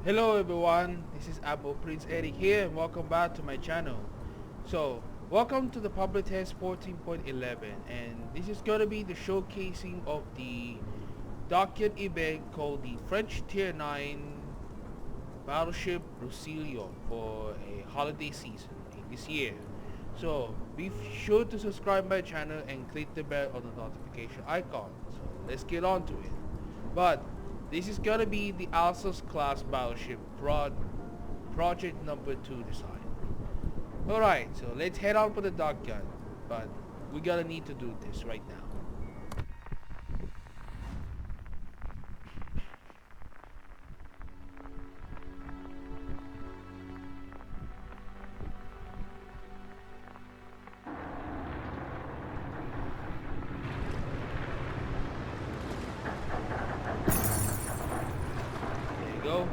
Hello everyone, this is Apple Prince Eric here and welcome back to my channel. So, welcome to the public test 14.11 and this is going to be the showcasing of the Dockyard Event called the French Tier 9 Battleship Roussillon for a holiday season this year. So, be sure to subscribe my channel and click the bell on the notification icon. So, let's get on to it. But this is gonna be the Alsace-class Battleship project number 2 design. Alright, so let's head out for the dockyard, but we gotta need to do this right now. There you go.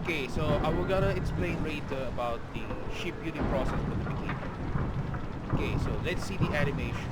Okay, so I will gonna explain later about the shipbuilding process from the beginning. Okay, so let's see the animation.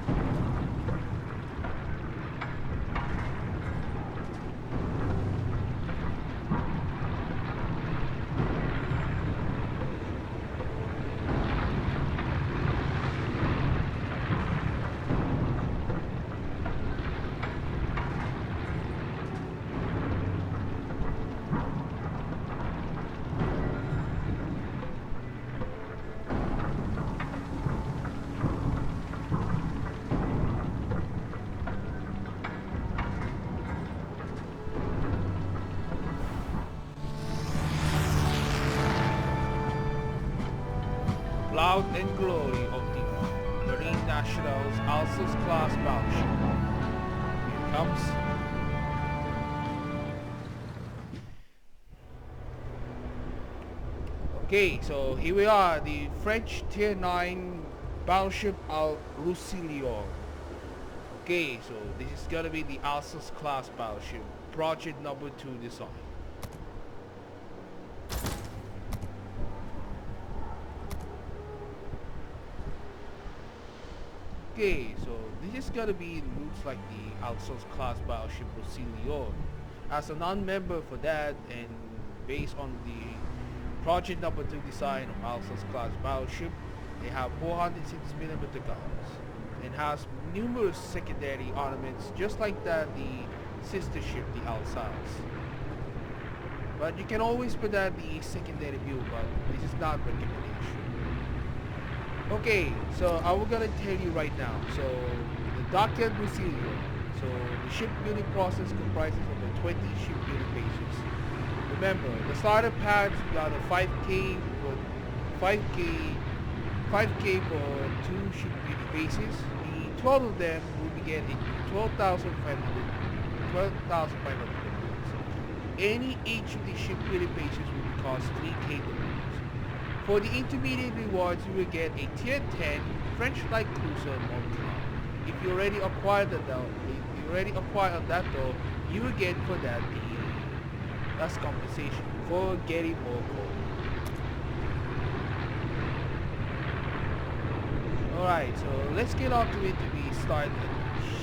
Cloud and glory of the Marine Nationale's Alsace-class Battleship. Here it comes. Okay, so here we are, the French Tier 9 Battleship Roussillon. Okay, so this is gonna be the Alsace-class Battleship, project number 2 design. Okay, so this is gonna be looks like the Alsace-class Battleship Roussillon. As a non-member for that, and based on the project number 2 design of Alsace-class Battleship, they have 406mm guns and has numerous secondary armaments, just like that the sister ship, the Alsace. But you can always put that the secondary view, but this is not recommendation. Okay, so I will gonna tell you right now. So the Dockyard Roussillon. So the shipbuilding process comprises of the 20 shipbuilding bases. Remember, the starter pads got a 5K for 5K for 2 shipbuilding bases. The 12 of them will be getting 12,500 dollars. Any each of the shipbuilding bases will cost 3K dollars. For the intermediate rewards, you will get a Tier 10 French light cruiser multi-hull. If you already acquired that though, you will get for that that's compensation for getting more coal. Alright, so let's get on to it to be start the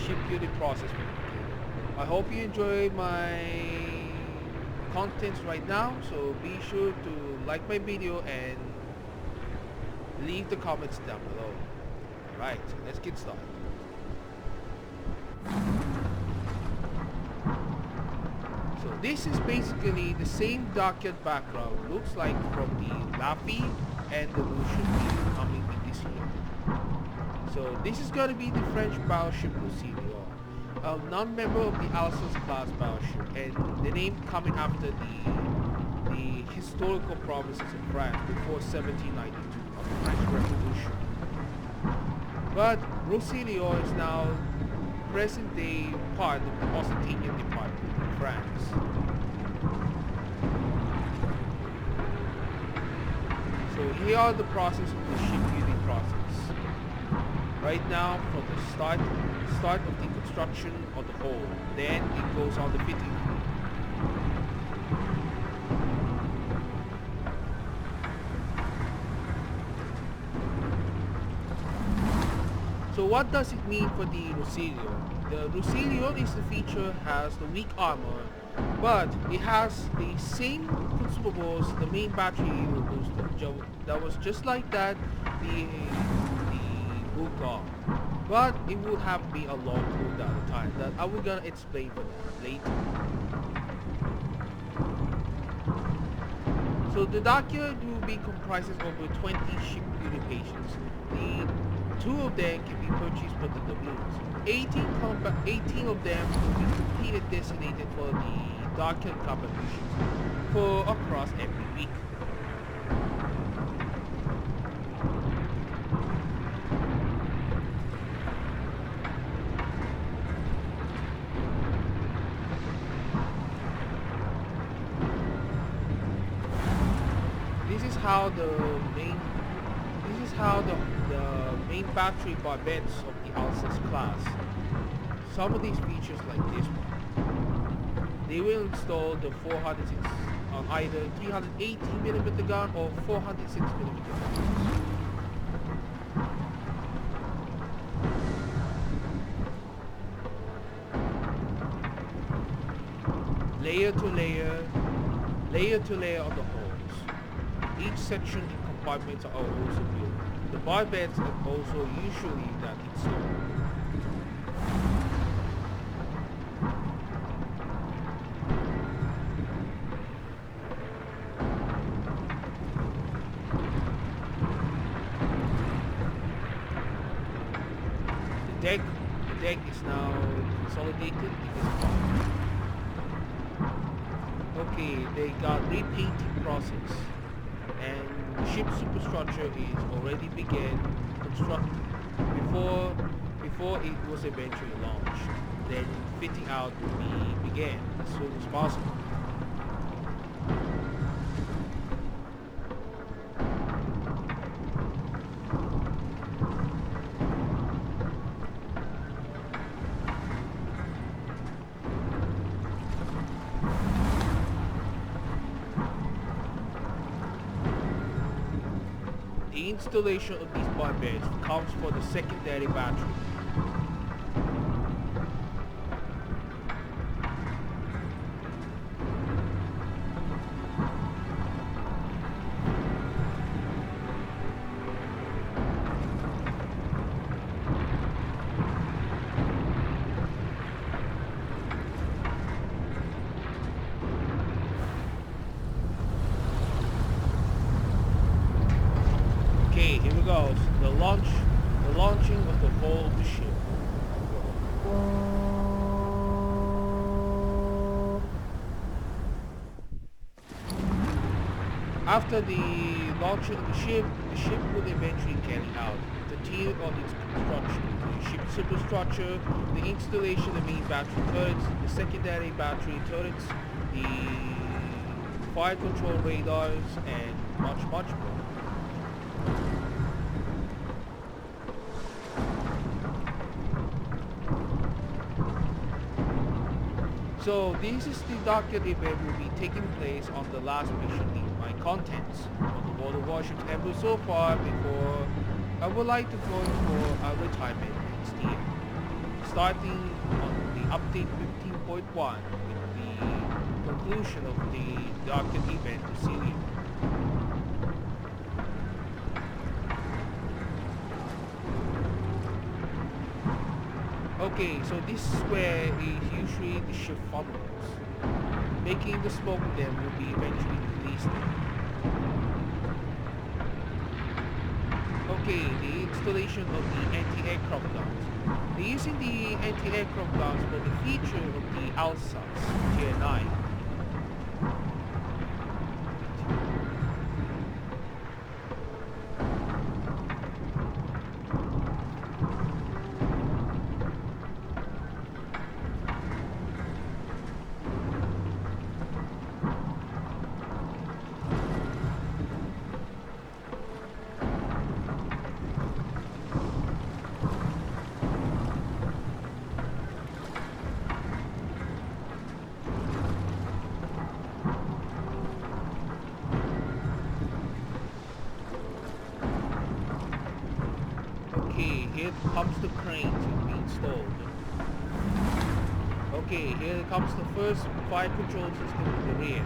shipbuilding process for the beginning. I hope you enjoy my contents right now, so be sure to like my video and leave the comments down below. Alright, so let's get started. So this is basically the same Dockyard background looks like from the Laffy and the Lucilio coming in this year. So this is going to be the French Battleship Roussillon, a non-member of the Alsace-class Battleship, and the name coming after the historical provinces of France before 1792 of the French Revolution. But Roussillon is now present-day part of the Occitanian Department in France. So here are the process of the shipbuilding process. Right now, from the start of the construction of the hull, then it goes on the fitting. So what does it mean for the Roussillon? The Roussillon is the feature has the weak armor, but it has the same consumables the main battery will boost. That was just like that the Bourgogne, but it will have be a long cooldown time that I will gonna explain for that later. So the Dockyard will be comprises over 20 shipbuilding patients. The 2 of them can be purchased for the doubloons. 18 of them will be completed designated for the Dockyard competitions for across every week. This is how the main battery barbettes of the Alsace class. Some of these features like this one. They will install the 406 on either 380mm gun or 406mm guns. Layer to layer of the hulls. Each section and compartments are also built. The barbettes are also usually not installed. The deck is now consolidated because okay, they got repainting process, and the ship's superstructure is already began constructed before it was eventually launched. Then fitting out will be began as soon as possible. The installation of these barbets comes for the secondary battery. Okay, here we go. The launching of the whole of the ship. After the launching of the ship will eventually carry out the tier of its construction. The ship superstructure, the installation of the main battery turrets, the secondary battery turrets, the fire control radars, and much more. So this is the Dockyard Event will be taking place on the last mission in my contents on the World of Warships ever so far before I would like to go for a retirement next year. Starting on the update 15.1 with the conclusion of the Dockyard Event Lucilio. Okay, so this is where usually the ship funnels. Making the smoke then will be eventually released. Okay, the installation of the anti-aircraft guns. They're using the anti-aircraft guns for the feature of the Alsace Tier 9. Here comes the crane to be installed. Okay, here comes the first fire control system in the rear.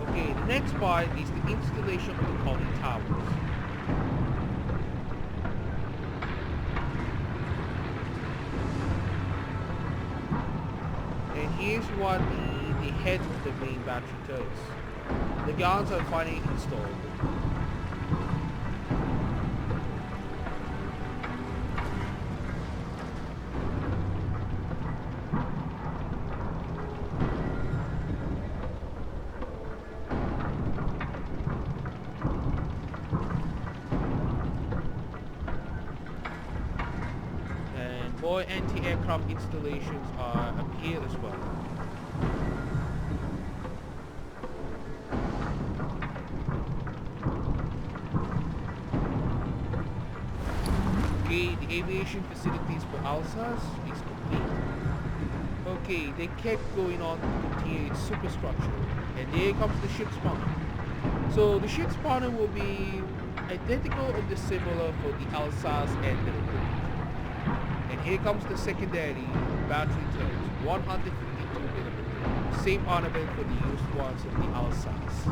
Okay, the next part is the installation of the conning towers. And here's what the head of the main battery turrets. The guns are finally installed. More anti-aircraft installations are up here as well. Okay, the aviation facilities for Alsace is complete. Okay, they kept going on to continue its superstructure, and there comes the ship spawner. So the ship spawner will be identical or dissimilar for the Alsace and the Republic. And here comes the secondary battery turrets, 152mm. Same ornament for the used ones of the Alsace.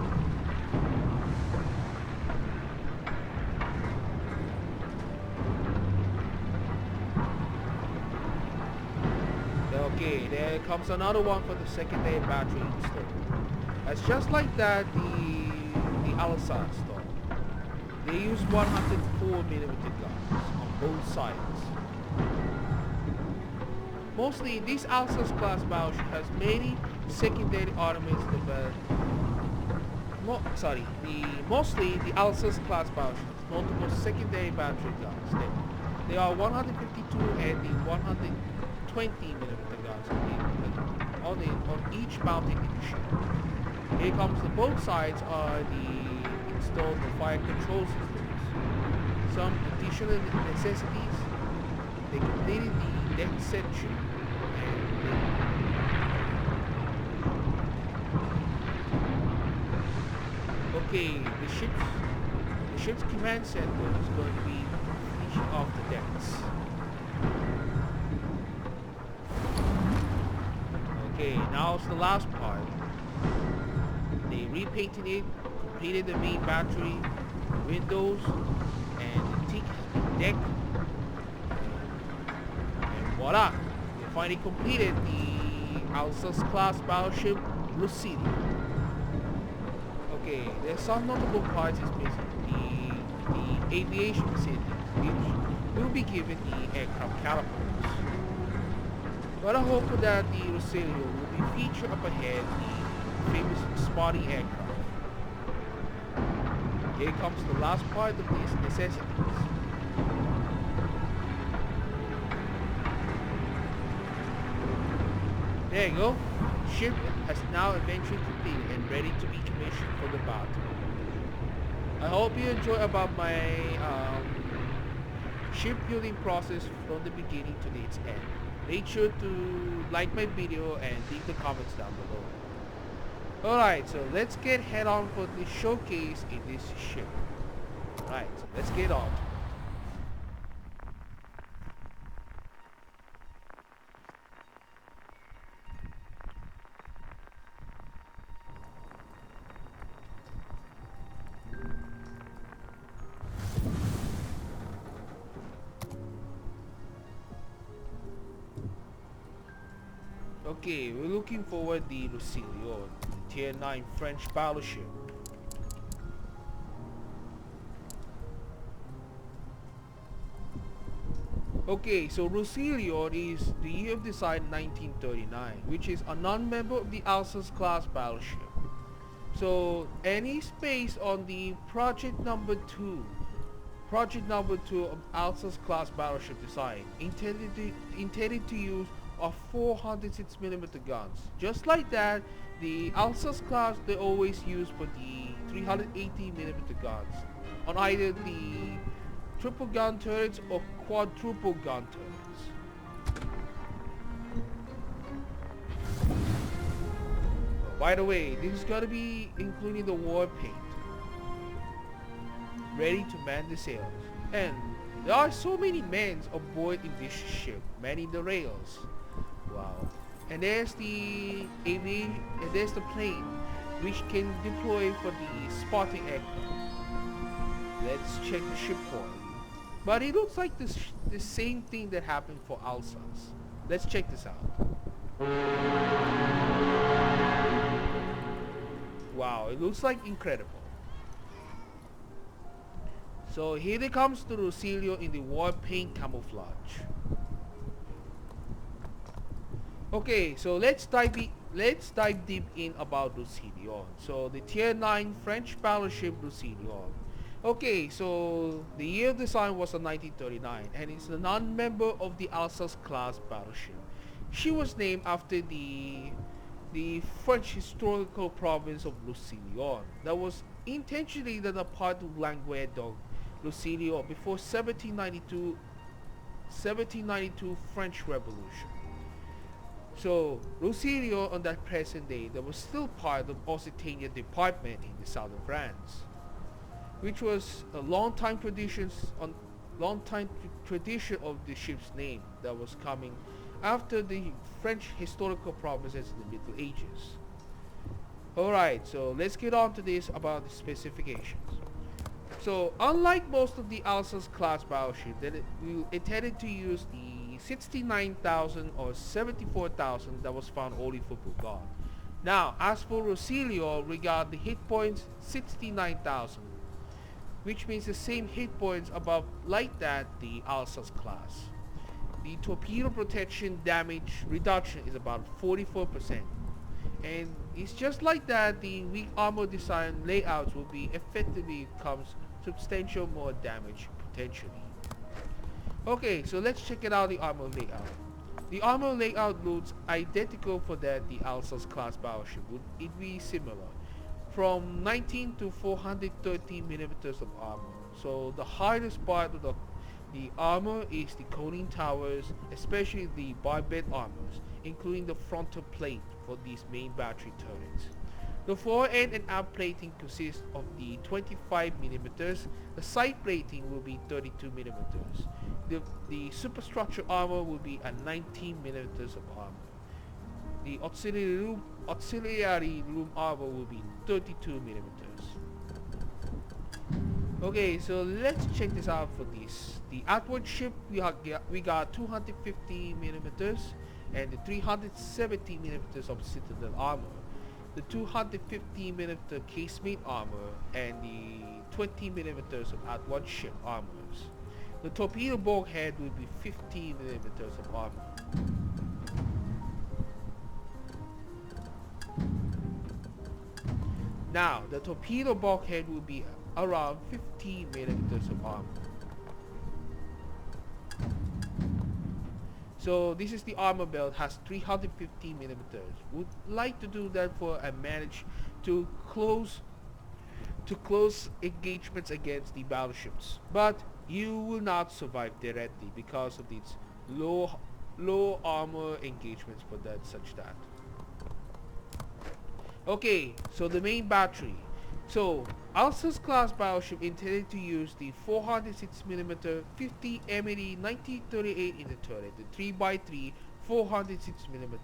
Okay, there comes another one for the secondary battery installed. It's just like that the Alsace store. They use 104mm guns on both sides. Mostly, this Alsace-class Battleship has many secondary armaments developed. Mostly the Alsace-class Battleship has multiple secondary battery guns. They are 152 and the 120mm guns on each mounted in the ship. Here comes the both sides are the installed fire control systems. Some additional necessities. They completed the deck section. Okay, the ships ship's command center is going to be completion of the decks. Okay, now it's the last part. They repainted it, completed the main battery, windows, and the teak has been decked. And voila! They finally completed the Alsace-class Battleship Roussillon. Okay, there's some notable parts is missing. The aviation facilities, which will be given the aircraft catapults. But I hope that the Lucilio will be featured up ahead the famous spotting aircraft. Here comes the last part of these necessities. There you go. The ship has now eventually completed and ready to be commissioned for the battle. I hope you enjoy about my shipbuilding process from the beginning to its end. Make sure to like my video and leave the comments down below. Alright, so let's get head on for the showcase in this ship. Alright, so let's get on. Okay, we're looking forward the Lucilio, the Tier 9 French Battleship. Okay, so Roussillon is the year of design 1939, which is a non-member of the Alsace-class Battleship. So, and it's based on the project number 2 of Alsace-class Battleship design, intended to use of 406mm guns. Just like that, the Alsace class they always use for the 380mm guns on either the triple gun turrets or quadruple gun turrets. By the way, this is gonna be including the war paint, ready to man the sails, and there are so many men aboard in this ship, manning the rails. Wow. And there's the there's the plane which can deploy for the spotting aircraft. Let's check the ship form. But it looks like the same thing that happened for Alsace. Let's check this out. Wow, it looks like incredible. So here it comes to Lucilio in the war paint camouflage. Okay, so let's dive deep in about Lucilio. So the Tier 9 French Battleship Roussillon. Okay, so the year of design was in 1939 and it's a non-member of the Alsace-class Battleship. She was named after the French historical province of Lucilio that was intentionally a part of Languedoc, Lucilio before 1792 French Revolution. So, Lucilio on that present day that was still part of Occitania department in the southern France, which was a long time tradition of the ship's name that was coming after the French historical provinces in the Middle Ages. Alright, so let's get on to this about the specifications. So, unlike most of the Alsace-class battleship that we intended to use the 69,000 or 74,000 that was found only for Bourgogne. Now, as for Lucilio, regard the hit points 69,000, which means the same hit points above like that the Alsace class. The torpedo protection damage reduction is about 44%, and it's just like that the weak armor design layouts will be effectively comes substantial more damage potentially. Okay, so let's check it out the armor layout. The armor layout looks identical for that the Alsace class battleship would it be similar from 19 to 430 millimeters of armor. So the hardest part of the armor is the conning towers, especially the barbette armors, including the frontal plate for these main battery turrets. The fore end and aft plating consists of the 25 millimeters. The side plating will be 32 millimeters. The superstructure armor will be a 19 millimeters of armor. The auxiliary room armor will be 32 millimeters. Okay, so let's check this out for this. The outward ship we got 250 millimeters and the 370 millimeters of citadel armor, the 250 millimeter casemate armor, and the 20 millimeters of outward ship armors. The torpedo bulkhead will be 50 millimeters of armor. Now, the torpedo bulkhead will be around 50 millimeters of armor. So this is the armor belt, has 350 millimeters. Would like to do that for a manage to close engagements against the battleships, but you will not survive directly because of these low armor engagements for that such that. Okay, so the main battery. So Alsace-class Battleship intended to use the 406mm 50 MLE 1938 in the turret, the 3x3 406mm.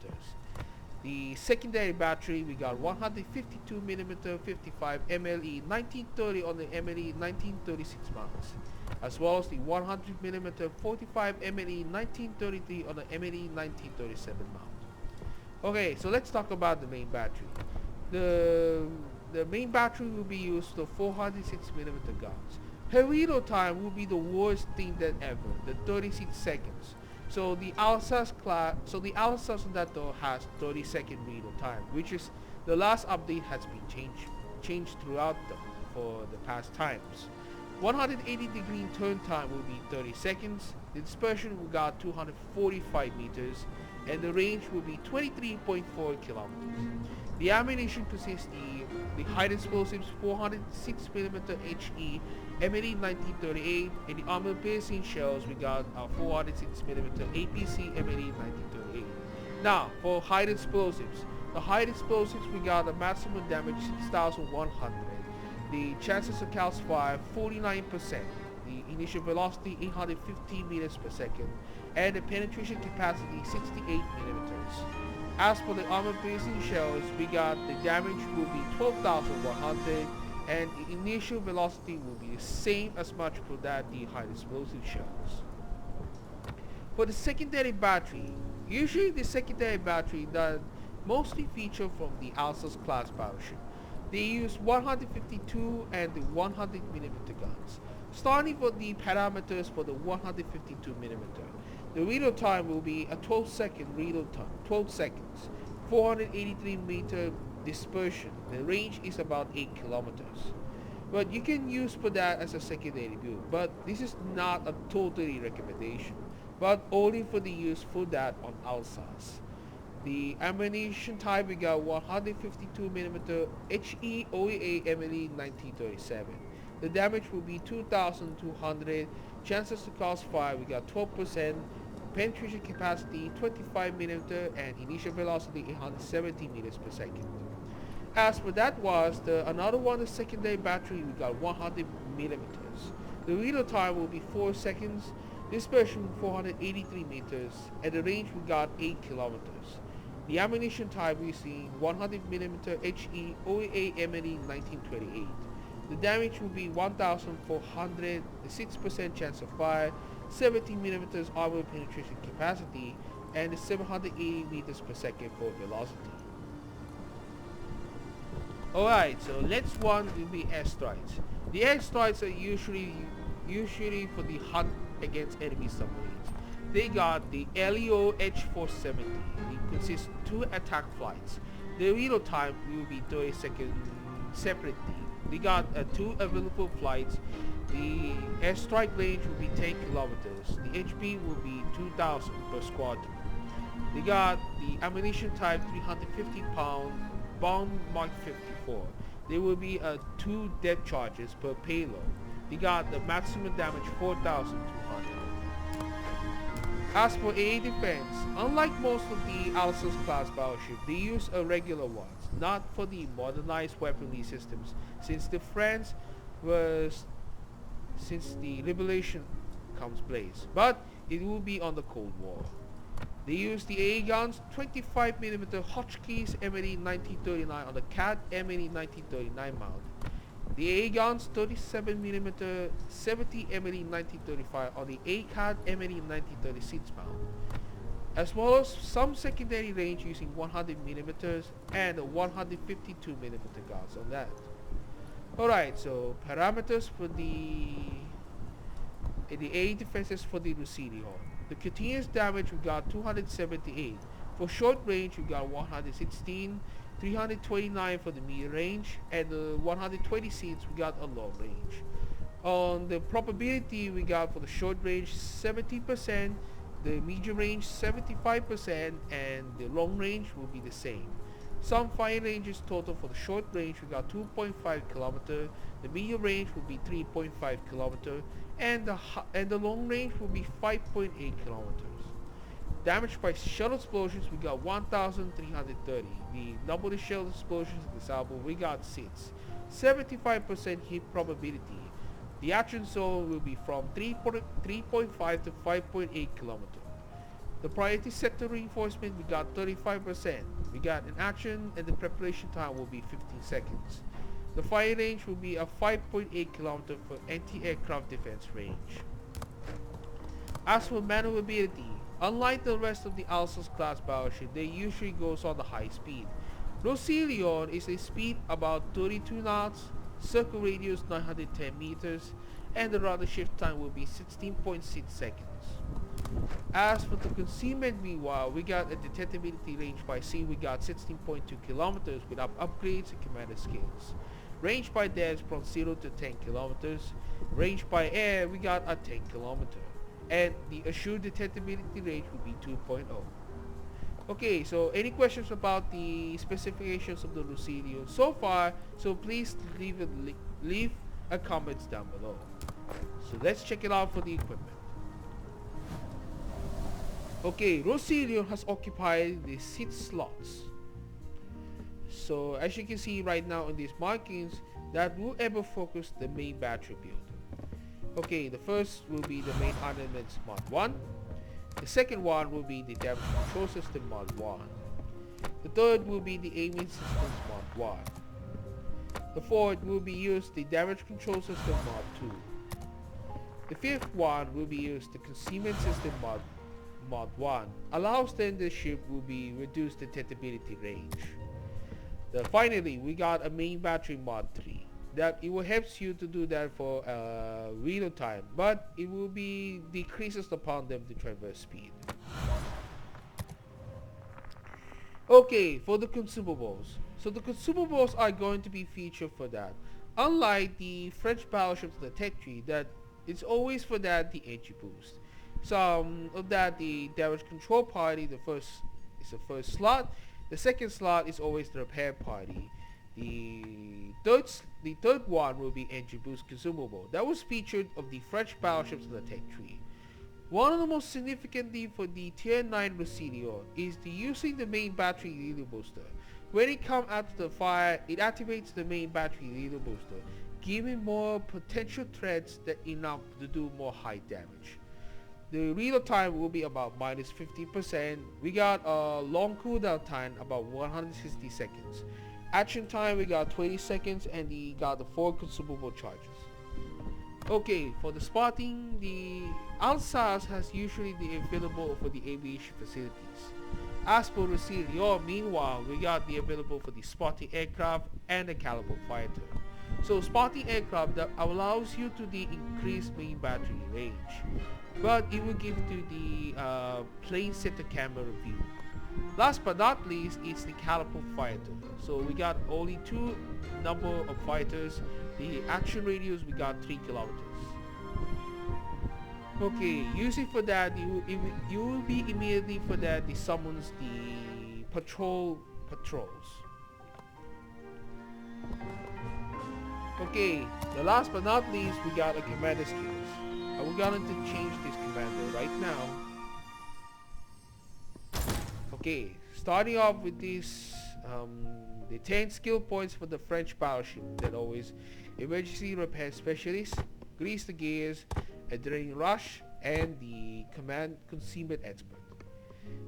The secondary battery, we got 152mm 55 MLE 1930 on the MLE 1936 mounts, as well as the 100mm 45 MLE 1933 on the MLE 1937 mount. Okay, so let's talk about the main battery. The main battery will be used for 406mm guns. Her reload time will be the worst thing that ever, the 36 seconds. So the Alsace Nationale has 30-second reload time, which is the last update has been changed throughout for the past times. 180-degree turn time will be 30 seconds. The dispersion will got 245 meters, and the range will be 23.4 kilometers. The ammunition consists the high explosives 406mm HE MLE 1938, and the armor piercing shells we got 406mm APC MLE 1938. Now for high explosives, the high explosives we got a maximum damage 6,100. The chances of cast fire 49%. The initial velocity 850 meters per second, and the penetration capacity 68 millimeters. As for the armor piercing shells, we got the damage will be 12,100, and the initial velocity will be the same as much for that the high explosive shells. For the secondary battery, usually the secondary battery that mostly feature from the Alsace-class Battleship. They use 152 and the 100mm guns. Starting with the parameters for the 152mm. The reload time will be a 12-second reload time, 12 seconds, 483 meter dispersion. The range is about 8 kilometers. But you can use for that as a secondary build, but this is not a totally recommendation, but only for the use for that on Alsace. The ammunition type we got 152mm HE OEA MLE 1937. The damage will be 2,200. Chances to cause fire we got 12%. Penetration capacity 25mm, and initial velocity 870 meters per second. As for that was another one, the secondary battery, we got 100 millimeters. The reload time will be 4 seconds. Dispersion 483 meters, and the range we got 8 kilometers. The ammunition type we see 100mm HE OEA MLE 1928. The damage will be 1,400, the 6% chance of fire, 70mm armor penetration capacity, and the 780 meters per second for velocity. Alright, so next one will be airstrikes. The airstrikes are usually for the hunt against enemy submarines. They got the LEO H-470. It consists of 2 attack flights. The reload time will be 30 seconds separately. They got 2 available flights. The airstrike range will be 10 kilometers. The HP will be 2,000 per squadron. They got the ammunition type 350 pound bomb Mark 54. There will be 2 depth charges per payload. They got the maximum damage 4,200. As for AA defense, unlike most of the Alsace-class battleship, they use irregular ones, not for the modernized weaponry systems, since the France was since the liberation comes place, but it will be on the Cold War. They use the AA guns 25mm Hotchkiss M80 1939 on the CAT M80 1939 mount. The AA guns 37mm 70 M80 1935 on the ACAT M80 1936 mount, as well as some secondary range using 100mm and 152mm guns on that. Alright, so parameters for the AA defenses for the Lucilio. The continuous damage we got 278. For short range we got 116, 329 for the medium range, and 126 we got a long range. On the probability we got for the short range 70%, the medium range 75%, and the long range will be the same. Some fire ranges total for the short range we got 2.5 km, the medium range will be 3.5 km, and the long range will be 5.8 kilometers. Damage by shell explosions we got 1,330. The number of shell explosions in this album we got 6. 75% hit probability. The action zone will be from 3.5 to 5.8 kilometers. The priority sector reinforcement we got 35%. We got an action and the preparation time will be 15 seconds. The fire range will be a 5.8 km for anti-aircraft defense range. As for maneuverability, unlike the rest of the Alsace-class battleship, they usually goes on the high speed. Roussillon is a speed about 32 knots, circle radius 910 meters, and the rudder shift time will be 16.6 seconds. As for the concealment, meanwhile, we got a detectability range by sea we got 16.2 kilometers without upgrades and commander skills. Range by depth from 0 to 10 kilometers. Range by air we got a 10 kilometer. And the assured detectability range will be 2.0. Okay, so any questions about the specifications of the Lucilio so far, so please leave a comments down below. So let's check it out for the equipment. Okay, Roussillon has occupied the 6 slots. So as you can see right now in these markings, that will ever focus the main battery build. Okay, the first will be the main armaments mod 1. The second one will be the damage control system mod 1. The third will be the aiming systems mod 1. The fourth will be used the damage control system mod 2. The fifth one will be used the concealment system mod 1. Allows then the ship will be reduced detectability range. Finally, we got a main battery mod 3. That it will helps you to do that for reload time, but it will be decreases upon them to traverse speed. Okay, for the consumables. So the consumables are going to be featured for that. Unlike the French battleships of the tech tree, that it's always for that the energy boost. Some of that the damage control party, the first slot. The second slot is always the repair party. The third one will be engine boost consumable. That was featured of the French battleships of the tech tree. One of the most significant things for the Tier 9 Lucilio is the using the main battery reload booster. When it comes out of the fire, it activates the main battery reload booster, giving more potential threats that enough to do more high damage. The reload time will be about minus 50%. We got a long cooldown time about 160 seconds. Action time we got 20 seconds, and we got the 4 consumable charges. Okay, for the spotting, the Alsace has usually the available for the aviation facilities. As for Lucilio, meanwhile, we got the available for the spotting aircraft and the caliber fighter. So spotting aircraft that allows you to the increased main battery range, but it will give to the plane center camera view. Last but not least, it's the caliber fighter. So we got only 2 number of fighters. The action radius we got 3 kilometers. Okay, using for that, you will be immediately for that. They summons the patrols. Okay, the last but not least, we got a commander skills. We're going to change this commander right now. Okay, starting off with this, the 10 skill points for the French battleship that always emergency repair specialist, grease the gears, adrenaline rush, and the command consummate expert.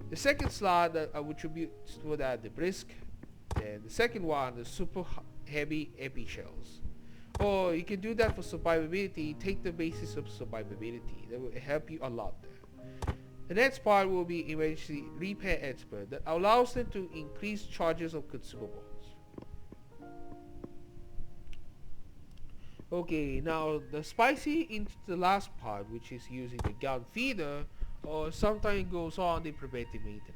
The second slot that I would attribute to that the brisk, and the second one the super heavy epi shells. Or you can do that for survivability. Take the basis of survivability. That will help you a lot there. The next part will be emergency repair expert that allows them to increase charges of consumables. Okay, now the spicy into the last part, which is using the gun feeder, or sometimes it goes on the preventive maintenance.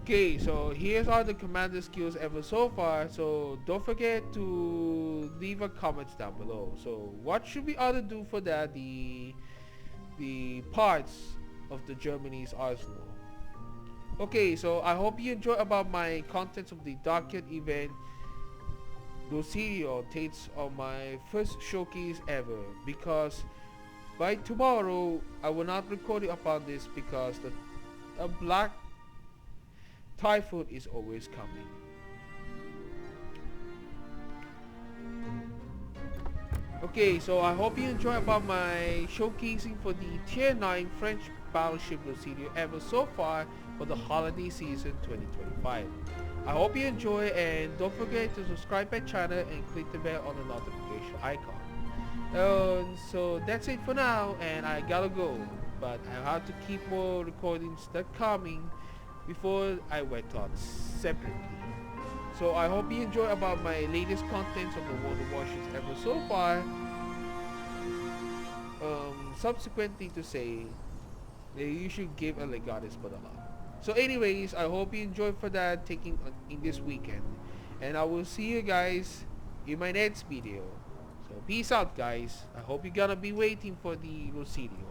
Okay, so here's all the commander skills ever so far, so don't forget to leave a comments down below. So what should we ought to do for that, the parts of the Germany's arsenal. Okay, so I hope you enjoy about my contents of the Dockyard Event Lucilio takes on my first showcase ever, because by tomorrow I will not record it upon this because a black typhoon is always coming. Okay, so I hope you enjoy about my showcasing for the Tier 9 French Battleship Lucilio ever so far for the holiday season 2025. I hope you enjoy, and don't forget to subscribe my channel and click the bell on the notification icon. So that's it for now, and I gotta go, but I have to keep more recordings that coming before I went on separately. So I hope you enjoy about my latest contents of the World of Warships ever so far. Subsequently to say that you should give a legatus for the lot. So anyways, I hope you enjoy for that taking in this weekend, and I will see you guys in my next video. So peace out guys. I hope you're gonna be waiting for the Lucilio.